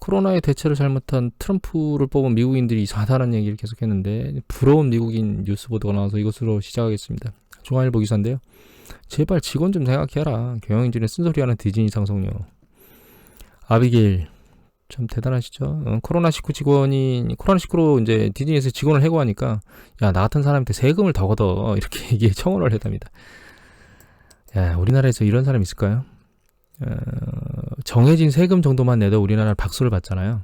코로나의 대처를 잘못한 트럼프를 뽑은 미국인들이 이상하다는 얘기를 계속했는데 부러운 미국인 뉴스 보도가 나와서 이것으로 시작하겠습니다. 중앙일보 기사인데요. 제발 직원 좀 생각해라. 경영진의 쓴소리하는 디즈니 상속녀. 아비게일 참 대단하시죠. 코로나19 직원이 코로나19로 이제 디즈니에서 직원을 해고하니까 야, 나 같은 사람한테 세금을 더 걷어 이렇게 얘기에 청원을 했답니다. 야, 우리나라에서 이런 사람 있을까요? 정해진 세금 정도만 내도 우리나라는 박수를 받잖아요.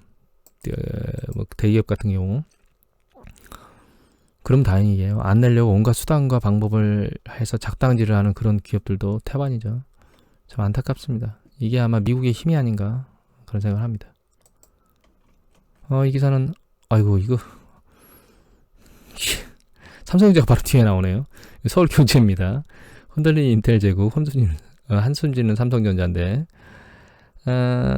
뭐 대기업 같은 경우. 그럼 다행이에요. 안 내려고 온갖 수단과 방법을 해서 작당질을 하는 그런 기업들도 태반이죠. 참 안타깝습니다. 이게 아마 미국의 힘이 아닌가 그런 생각을 합니다. 이 기사는 아이고 이거 삼성전자가 바로 뒤에 나오네요. 서울경제입니다. 흔들리는 인텔 제국, 한숨지는 삼성전자인데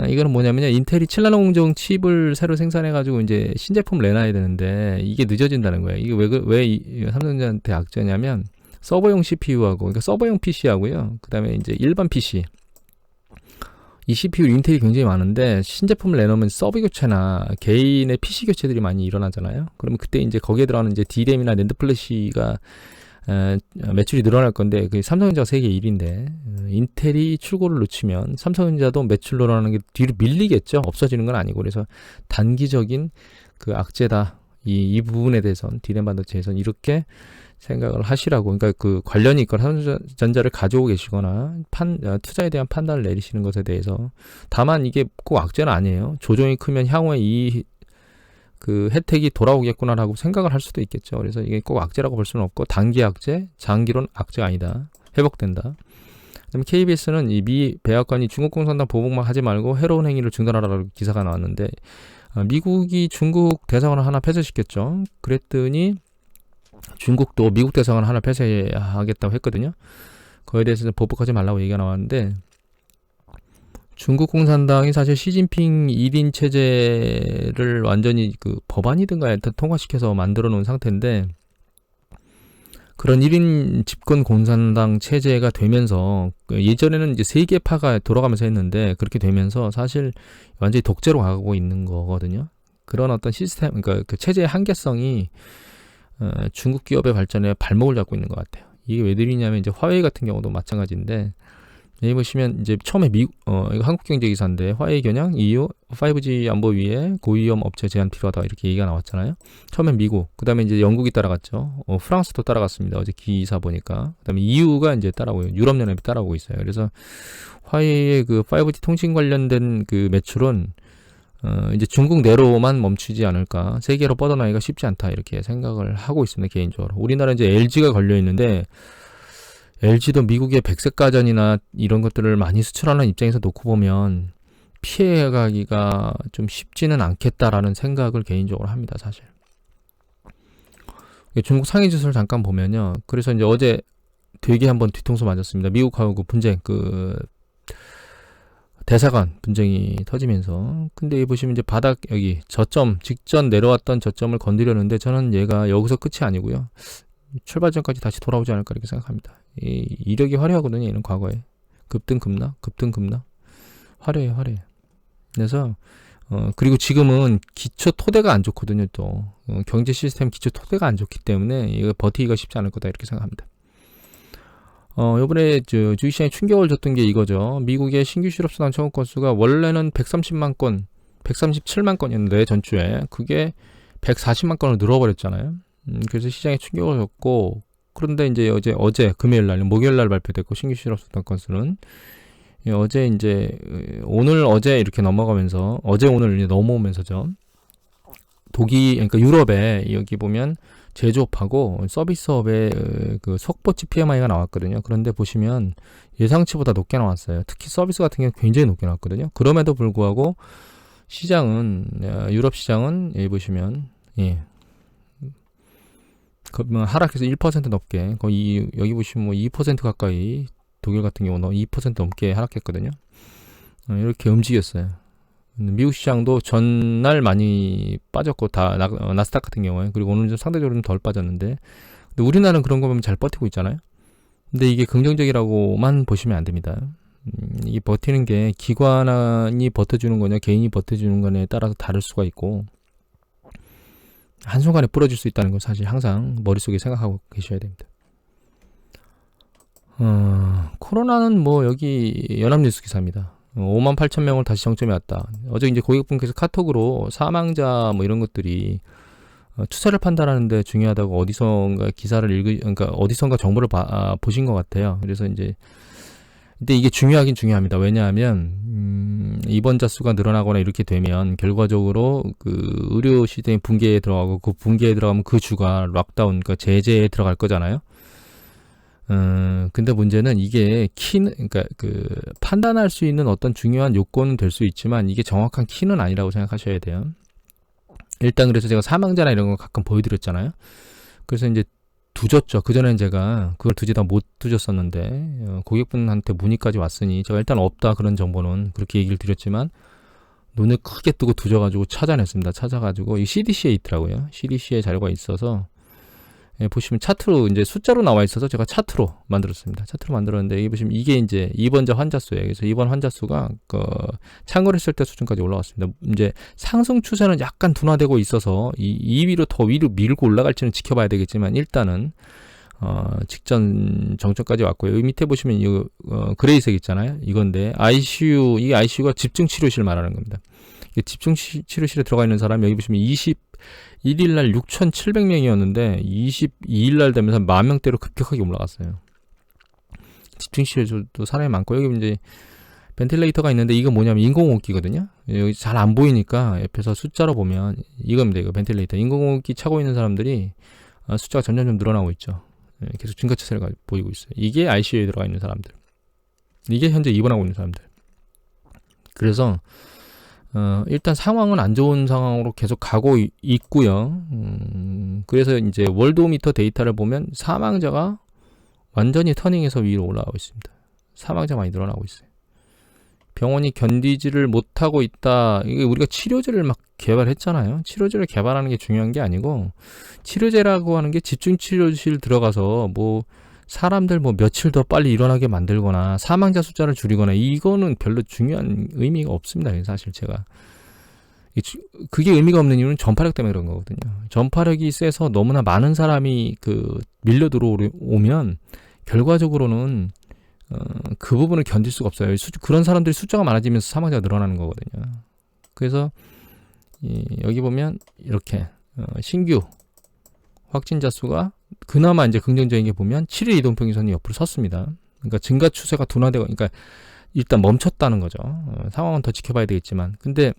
이거는 뭐냐면요. 인텔이 7나노 공정 칩을 새로 생산해가지고 이제 신제품 내놔야 되는데 이게 늦어진다는 거예요. 이게 왜 삼성전자한테 악재냐면 서버용 CPU하고 그러니까 서버용 PC하고요. 그 다음에 이제 일반 PC 이 CPU 인텔이 굉장히 많은데 신제품을 내놓으면 서버 교체나 개인의 PC 교체들이 많이 일어나잖아요. 그러면 그때 이제 거기에 들어가는 이제 D램이나 낸드 플래시가 매출이 늘어날 건데 그 삼성전자가 세계 1위인데 인텔이 출고를 놓치면 삼성전자도 매출 늘어나는 게 뒤로 밀리겠죠. 없어지는 건 아니고 그래서 단기적인 그 악재다. 이 부분에 대해서는 D램 반도체에서는 이렇게 생각을 하시라고 그러니까 그 관련이 있거나 삼성전자를 가지고 계시거나 투자에 대한 판단을 내리시는 것에 대해서 다만 이게 꼭 악재는 아니에요. 조정이 크면 향후에 이 그 혜택이 돌아오겠구나라고 생각을 할 수도 있겠죠. 그래서 이게 꼭 악재라고 볼 수는 없고 단기 악재, 장기론 악재가 아니다. 회복된다. 그다음에 KBS는 이 미 백악관이 중국 공산당 보복만 하지 말고 해로운 행위를 중단하라고 기사가 나왔는데 미국이 중국 대사관을 하나 폐쇄시켰죠. 그랬더니 중국도 미국 대사관 하나 폐쇄하겠다고 했거든요. 그거에 대해서는 보복하지 말라고 얘기가 나왔는데 중국 공산당이 사실 시진핑 1인 체제를 완전히 그 법안이든가 하여튼 통과시켜서 만들어 놓은 상태인데 그런 1인 집권 공산당 체제가 되면서 예전에는 이제 세계파가 돌아가면서 했는데 그렇게 되면서 사실 완전히 독재로 가고 있는 거거든요. 그런 어떤 시스템, 그러니까 그 체제의 한계성이 중국 기업의 발전에 발목을 잡고 있는 것 같아요. 이게 왜 들이냐면 이제 화웨이 같은 경우도 마찬가지인데 여기 보시면 이제 처음에 이거 한국경제기사인데 화웨이 겨냥 EU 5G 안보 위에 고위험 업체 제한 필요하다 이렇게 얘기가 나왔잖아요. 처음엔 미국, 그 다음에 이제 영국이 따라갔죠. 프랑스도 따라갔습니다. 어제 기사 보니까. 그 다음에 EU가 이제 따라오고 유럽연합이 따라오고 있어요. 그래서 화웨이의 그 5G 통신 관련된 그 매출은 이제 중국 내로만 멈추지 않을까. 세계로 뻗어나기가 쉽지 않다 이렇게 생각을 하고 있습니다. 개인적으로. 우리나라 이제 LG가 걸려 있는데. LG도 미국의 백색 가전이나 이런 것들을 많이 수출하는 입장에서 놓고 보면 피해가기가 좀 쉽지는 않겠다라는 생각을 개인적으로 합니다, 사실. 중국 상해 지수를 잠깐 보면요. 그래서 이제 어제 되게 한번 뒤통수 맞았습니다. 미국하고 분쟁, 대사관 분쟁이 터지면서. 근데 여기 보시면 이제 바닥 여기 저점, 직전 내려왔던 저점을 건드렸는데 저는 얘가 여기서 끝이 아니고요. 출발점까지 다시 돌아오지 않을까 이렇게 생각합니다. 이력이 화려하거든요. 얘는 과거에 급등 급락 화려해. 그래서 그리고 지금은 기초 토대가 안 좋거든요. 또 경제 시스템 기초 토대가 안 좋기 때문에 이거 버티기가 쉽지 않을 거다 이렇게 생각합니다. 이번에 주식시장에 충격을 줬던 게 이거죠. 미국의 신규 실업수당 청구 건수가 원래는 130만 건, 137만 건이었는데 전주에 그게 140만 건으로 늘어버렸잖아요. 그래서 시장에 충격을 줬고 그런데 이제 어제 금요일날 목요일날 발표됐고 신규 실업수당 건수는 어제 이제 오늘 어제 이렇게 넘어가면서 어제 오늘 이제 넘어오면서죠. 그러니까 유럽에 여기 보면 제조업하고 서비스업의 그 석보치 PMI가 나왔거든요. 그런데 보시면 예상치보다 높게 나왔어요. 특히 서비스 같은 경우 굉장히 높게 나왔거든요. 그럼에도 불구하고 시장은 유럽 시장은 여기 보시면 하락해서 1% 넘게 거의 여기 보시면 뭐 2% 가까이 독일 같은 경우는 2% 넘게 하락했거든요. 이렇게 움직였어요. 미국 시장도 전날 많이 빠졌고 다 나스닥 같은 경우에 그리고 오늘 좀 상대적으로 덜 빠졌는데 근데 우리나라는 그런 거 보면 잘 버티고 있잖아요. 근데 이게 긍정적이라고만 보시면 안 됩니다. 이게 버티는 게 기관이 버텨주는 거냐 개인이 버텨주는 거냐에 따라서 다를 수가 있고 한순간에 부러질 수 있다는 걸 사실 항상 머릿속에 생각하고 계셔야 됩니다. 코로나는 뭐 여기 연합뉴스 기사입니다. 58,000명을 다시 정점에 왔다. 어제 이제 고객분께서 카톡으로 사망자 뭐 이런 것들이 추세를 판단하는데 중요하다고 어디선가 기사를 그러니까 어디선가 정보를 보신 것 같아요. 그래서 이제 근데 이게 중요하긴 중요합니다. 왜냐하면 입원자 수가 늘어나거나 이렇게 되면 결과적으로 그 의료 시스템이 붕괴에 들어가고 그 붕괴에 들어가면 그 주가 락다운, 그러니까 제재에 들어갈 거잖아요. 근데 문제는 이게 그러니까 그 판단할 수 있는 어떤 중요한 요건은 될 수 있지만 이게 정확한 키는 아니라고 생각하셔야 돼요. 일단 그래서 제가 사망자나 이런 거 가끔 보여드렸잖아요. 그래서 이제 두졌죠. 그전엔 제가 그걸 두지다 못 두졌었는데 고객분한테 문의까지 왔으니 제가 일단 없다 그런 정보는 그렇게 얘기를 드렸지만 눈을 크게 뜨고 두져가지고 찾아냈습니다. 찾아가지고 이 CDC에 있더라고요. CDC에 자료가 있어서 보시면 차트로 이제 숫자로 나와 있어서 제가 차트로 만들었습니다. 차트로 만들었는데 여기 보시면 이게 이제 입원자 환자 수예요. 그래서 입원 환자 수가 창궐 했을 때 수준까지 올라왔습니다. 이제 상승 추세는 약간 둔화되고 있어서 이 위로 더 위로 밀고 올라갈지는 지켜봐야 되겠지만 일단은 직전 정점까지 왔고요. 여기 밑에 보시면 이 그레이색 있잖아요. 이건데 이게 ICU가 집중치료실 말하는 겁니다. 집중치료실에 들어가 있는 사람이 여기 보시면 21일날 6,700명이었는데 22일날 되면서 10,000명대로 급격하게 올라갔어요. 집중치료실도 사람이 많고 여기 이제 벤틸레이터가 있는데 이거 뭐냐면 인공호흡기거든요. 여기 잘 안 보이니까 옆에서 숫자로 보면 이겁니다. 이거 벤틸레이터. 인공호흡기 차고 있는 사람들이 숫자가 점점 늘어나고 있죠. 계속 증가 추세를 보이고 있어요. 이게 ICU에 들어가 있는 사람들. 이게 현재 입원하고 있는 사람들. 그래서 일단 상황은 안 좋은 상황으로 계속 가고 있고요. 그래서 이제 월드오미터 데이터를 보면 사망자가 완전히 터닝해서 위로 올라가고 있습니다. 사망자가 많이 늘어나고 있어요. 병원이 견디지를 못하고 있다. 이게 우리가 치료제를 막 개발했잖아요. 치료제를 개발하는 게 중요한 게 아니고 치료제라고 하는 게 집중치료실 들어가서 뭐 사람들 뭐 며칠 더 빨리 일어나게 만들거나 사망자 숫자를 줄이거나 이거는 별로 중요한 의미가 없습니다. 사실 제가 그게 의미가 없는 이유는 전파력 때문에 그런 거거든요. 전파력이 세서 너무나 많은 사람이 밀려 들어오면 결과적으로는 그 부분을 견딜 수가 없어요. 그런 사람들이 숫자가 많아지면서 사망자가 늘어나는 거거든요. 그래서 여기 보면 이렇게 신규 확진자 수가 그나마 이제 긍정적인 게 보면 7일 이동평균선이 옆으로 섰습니다. 그러니까 증가 추세가 둔화되고, 그러니까 일단 멈췄다는 거죠. 상황은 더 지켜봐야 되겠지만, 근데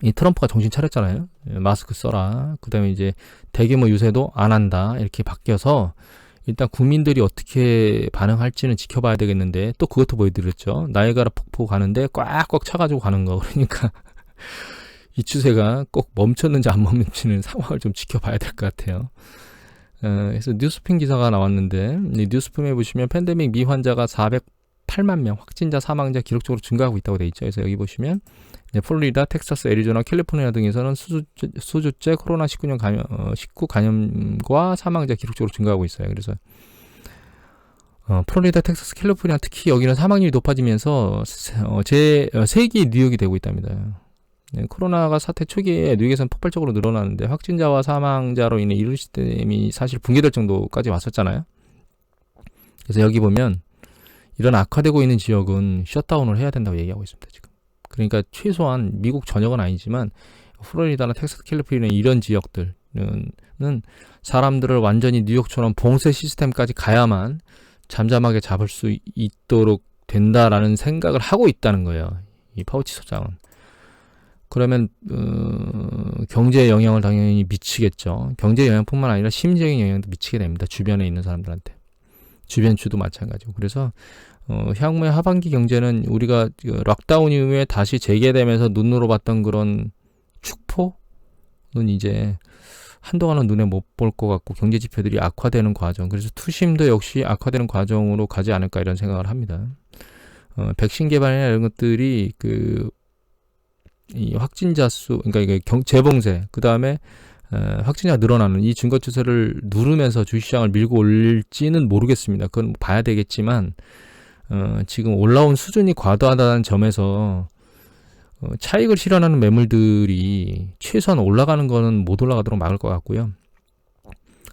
이 트럼프가 정신 차렸잖아요. 마스크 써라. 그다음에 이제 대규모 유세도 안 한다. 이렇게 바뀌어서 일단 국민들이 어떻게 반응할지는 지켜봐야 되겠는데 또 그것도 보여드렸죠. 나이아가라 폭포 가는데 꽉꽉 차가지고 가는 거. 그러니까 이 추세가 꼭 멈췄는지 안 멈췄는지는 상황을 좀 지켜봐야 될 것 같아요. 그래서 뉴스핀 기사가 나왔는데 이 뉴스핀에 보시면 팬데믹 미환자가 408만 명, 확진자 사망자 기록적으로 증가하고 있다고 돼 있죠. 그래서 여기 보시면 플로리다, 텍사스, 애리조나, 캘리포니아 등에서는 수주째 코로나19 감염과 사망자 기록적으로 증가하고 있어요. 그래서 플로리다, 텍사스, 캘리포니아 특히 여기는 사망률이 높아지면서 세기 뉴욕이 되고 있답니다. 코로나가 사태 초기에 뉴욕에서는 폭발적으로 늘어나는데 확진자와 사망자로 인해医療 시스템이 사실 붕괴될 정도까지 왔었잖아요. 그래서 여기 보면 이런 악화되고 있는 지역은 셧다운을 해야 된다고 얘기하고 있습니다. 지금. 그러니까 최소한 미국 전역은 아니지만 플로리다나 텍사스, 캘리포니아 이런 지역들은 사람들을 완전히 뉴욕처럼 봉쇄 시스템까지 가야만 잠잠하게 잡을 수 있도록 된다라는 생각을 하고 있다는 거예요. 이 파우치 소장은. 그러면 경제에 영향을 당연히 미치겠죠. 경제 영향뿐만 아니라 심리적인 영향도 미치게 됩니다. 주변에 있는 사람들한테. 주변주도 마찬가지고. 그래서 향후의 하반기 경제는 우리가 락다운 이후에 다시 재개되면서 눈으로 봤던 그런 축포는 이제 한동안은 눈에 못 볼 것 같고 경제 지표들이 악화되는 과정. 그래서 투심도 역시 악화되는 과정으로 가지 않을까 이런 생각을 합니다. 백신 개발이나 이런 것들이 이 확진자 수, 그러니까 이게 재봉쇄, 그 다음에 확진자가 늘어나는 이 증가 추세를 누르면서 주식시장을 밀고 올릴지는 모르겠습니다. 그건 봐야 되겠지만 지금 올라온 수준이 과도하다는 점에서 차익을 실현하는 매물들이 최소한 올라가는 거는 못 올라가도록 막을 것 같고요.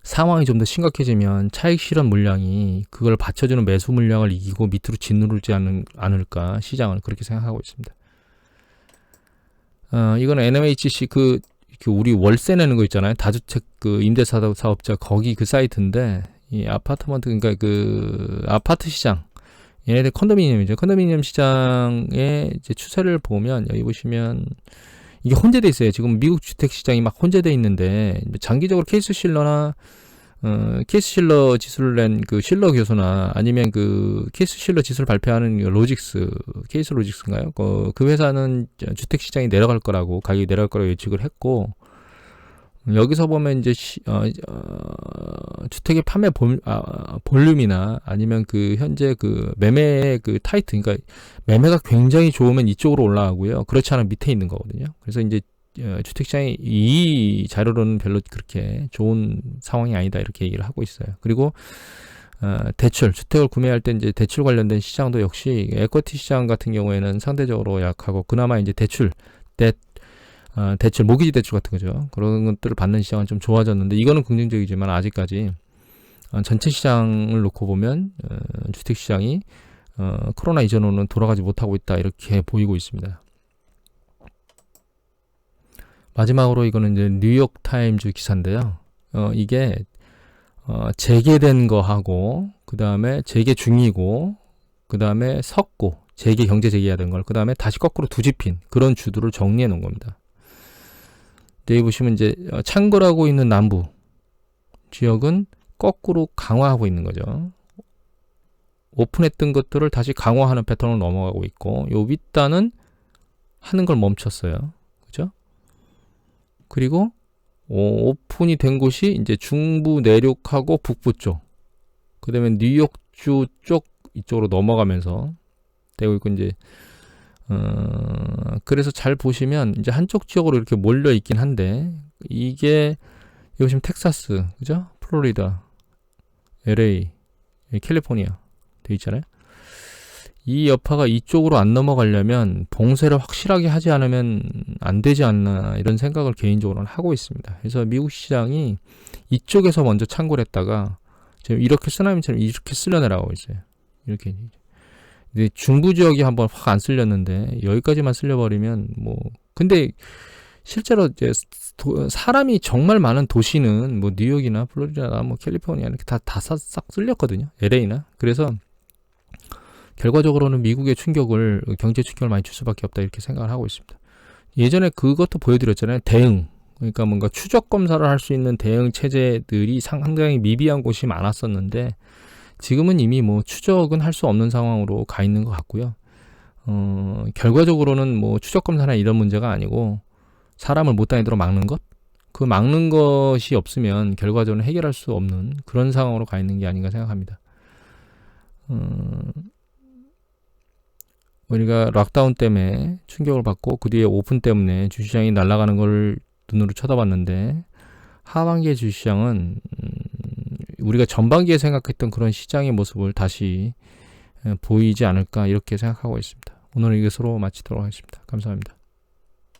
상황이 좀 더 심각해지면 차익 실현 물량이 그걸 받쳐주는 매수 물량을 이기고 밑으로 짓누르지 않을까 시장은 그렇게 생각하고 있습니다. 이거는 NMHC 그 우리 월세 내는 거 있잖아요. 다주택 그 임대사업자 거기 그 사이트인데 이 아파트먼트 그러니까 그 아파트 시장 얘네들 컨도미니엄이죠. 컨도미니엄 시장의 이제 추세를 보면 여기 보시면 이게 혼재돼 있어요. 지금 미국 주택 시장이 막 혼재돼 있는데 장기적으로 케이스 실러 지수를 낸 그 실러 교수나 아니면 그 케이스 실러 지수를 발표하는 케이스 로직스인가요? 그 회사는 주택 시장이 내려갈 거라고 가격이 내려갈 거라고 예측을 했고 여기서 보면 이제 주택의 판매 볼륨이나 아니면 그 현재 그 매매의 그 타이트, 그러니까 매매가 굉장히 좋으면 이쪽으로 올라가고요. 그렇지 않으면 밑에 있는 거거든요. 그래서 이제 주택 시장이 이 자료로는 별로 그렇게 좋은 상황이 아니다 이렇게 얘기를 하고 있어요. 그리고 대출, 주택을 구매할 때 이제 대출 관련된 시장도 역시 에쿼티 시장 같은 경우에는 상대적으로 약하고 그나마 이제 대출, 모기지 대출 같은 거죠. 그런 것들을 받는 시장은 좀 좋아졌는데 이거는 긍정적이지만 아직까지 전체 시장을 놓고 보면 주택 시장이 코로나 이전으로는 돌아가지 못하고 있다 이렇게 보이고 있습니다. 마지막으로 이거는 이제 뉴욕 타임즈 기사인데요. 이게 재개된 거하고 그 다음에 재개 중이고 그 다음에 섰고 경제 재개해야 된 걸 그 다음에 다시 거꾸로 뒤집힌 그런 주들을 정리해 놓은 겁니다. 여기 보시면 이제 창궐하고 있는 남부 지역은 거꾸로 강화하고 있는 거죠. 오픈했던 것들을 다시 강화하는 패턴으로 넘어가고 있고 요 윗단은 하는 걸 멈췄어요. 그죠? 그리고 오픈이 된 곳이 이제 중부 내륙하고 북부 쪽, 그 다음에 뉴욕주 쪽 이쪽으로 넘어가면서 되고 있고 이제 그래서 잘 보시면 이제 한쪽 지역으로 이렇게 몰려 있긴 한데 이게 여기 보시면 텍사스, 그죠? 플로리다, LA, 캘리포니아 돼 있잖아요. 이 여파가 이쪽으로 안 넘어가려면 봉쇄를 확실하게 하지 않으면 안 되지 않나 이런 생각을 개인적으로는 하고 있습니다. 그래서 미국 시장이 이쪽에서 먼저 창궐 했다가 지금 이렇게 쓰나미처럼 이렇게 쓸려 내려가고 있어요. 이렇게. 근데 중부 지역이 한번 확 안 쓸렸는데 여기까지만 쓸려버리면 뭐 근데 실제로 이제 사람이 정말 많은 도시는 뭐 뉴욕이나 플로리다나 뭐 캘리포니아 이렇게 다 싹 쓸렸거든요. LA나. 그래서 결과적으로는 미국의 경제 충격을 많이 줄 수밖에 없다 이렇게 생각을 하고 있습니다. 예전에 그것도 보여드렸잖아요. 대응. 그러니까 뭔가 추적 검사를 할 수 있는 대응 체제들이 상당히 미비한 곳이 많았었는데 지금은 이미 뭐 추적은 할 수 없는 상황으로 가 있는 것 같고요. 결과적으로는 뭐 추적 검사나 이런 문제가 아니고 사람을 못 다니도록 막는 것? 그 막는 것이 없으면 결과적으로 해결할 수 없는 그런 상황으로 가 있는 게 아닌가 생각합니다. 우리가 락다운 때문에 충격을 받고 그 뒤에 오픈 때문에 주시장이 날아가는 걸 눈으로 쳐다봤는데 하반기의 주시장은 우리가 전반기에 생각했던 그런 시장의 모습을 다시 보이지 않을까 이렇게 생각하고 있습니다. 오늘 이것으로 마치도록 하겠습니다. 감사합니다.